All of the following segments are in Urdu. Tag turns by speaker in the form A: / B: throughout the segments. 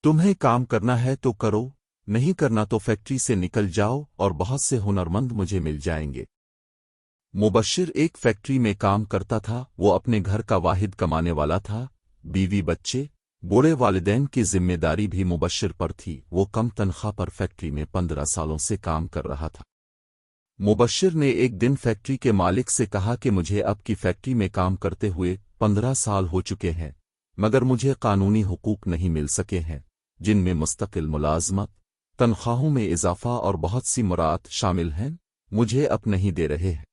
A: تمہیں کام کرنا ہے تو کرو، نہیں کرنا تو فیکٹری سے نکل جاؤ اور بہت سے ہنرمند مجھے مل جائیں گے۔ مبشر ایک فیکٹری میں کام کرتا تھا، وہ اپنے گھر کا واحد کمانے والا تھا، بیوی بچے بوڑھے والدین کی ذمہ داری بھی مبشر پر تھی۔ وہ کم تنخواہ پر فیکٹری میں 15 سالوں سے کام کر رہا تھا۔ مبشر نے ایک دن فیکٹری کے مالک سے کہا کہ مجھے اب کی فیکٹری میں کام کرتے ہوئے 15 سال ہو چکے ہیں، مگر مجھے قانونی حقوق نہیں مل سکے ہیں، جن میں مستقل ملازمت، تنخواہوں میں اضافہ اور بہت سی مراعات شامل ہیں، مجھے اب نہیں دے رہے ہیں۔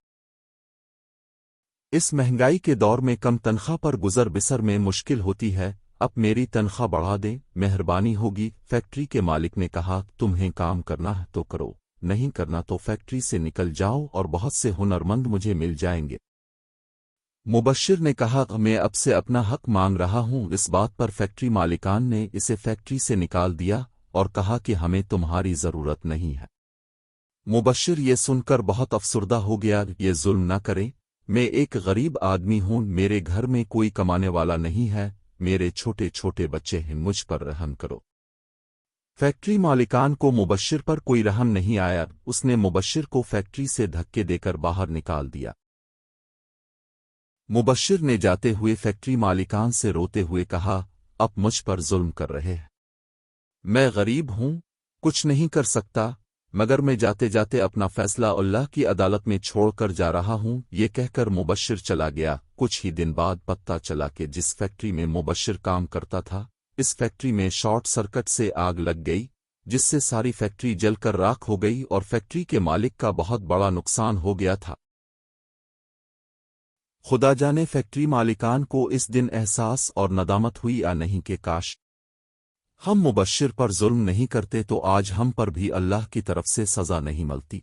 A: اس مہنگائی کے دور میں کم تنخواہ پر گزر بسر میں مشکل ہوتی ہے، اب میری تنخواہ بڑھا دیں، مہربانی ہوگی۔ فیکٹری کے مالک نے کہا، تمہیں کام کرنا ہے تو کرو، نہیں کرنا تو فیکٹری سے نکل جاؤ اور بہت سے ہنرمند مجھے مل جائیں گے۔ مبشر نے کہا، میں اب سے اپنا حق مانگ رہا ہوں۔ اس بات پر فیکٹری مالکان نے اسے فیکٹری سے نکال دیا اور کہا کہ ہمیں تمہاری ضرورت نہیں ہے۔ مبشر یہ سن کر بہت افسردہ ہو گیا، یہ ظلم نہ کریں، میں ایک غریب آدمی ہوں، میرے گھر میں کوئی کمانے والا نہیں ہے، میرے چھوٹے چھوٹے بچے ہیں، مجھ پر رحم کرو۔ فیکٹری مالکان کو مبشر پر کوئی رحم نہیں آیا، اس نے مبشر کو فیکٹری سے دھکے دے کر باہر نکال دیا۔ مبشر نے جاتے ہوئے فیکٹری مالکان سے روتے ہوئے کہا، اب مجھ پر ظلم کر رہے ہیں، میں غریب ہوں، کچھ نہیں کر سکتا، مگر میں جاتے جاتے اپنا فیصلہ اللہ کی عدالت میں چھوڑ کر جا رہا ہوں۔ یہ کہہ کر مبشر چلا گیا۔ کچھ ہی دن بعد پتہ چلا کہ جس فیکٹری میں مبشر کام کرتا تھا، اس فیکٹری میں شارٹ سرکٹ سے آگ لگ گئی، جس سے ساری فیکٹری جل کر راکھ ہو گئی اور فیکٹری کے مالک کا بہت بڑا نقصان ہو گیا تھا۔ خدا جانے فیکٹری مالکان کو اس دن احساس اور ندامت ہوئی یا نہیں کہ کاش ہم مبشر پر ظلم نہیں کرتے تو آج ہم پر بھی اللہ کی طرف سے سزا نہیں ملتی۔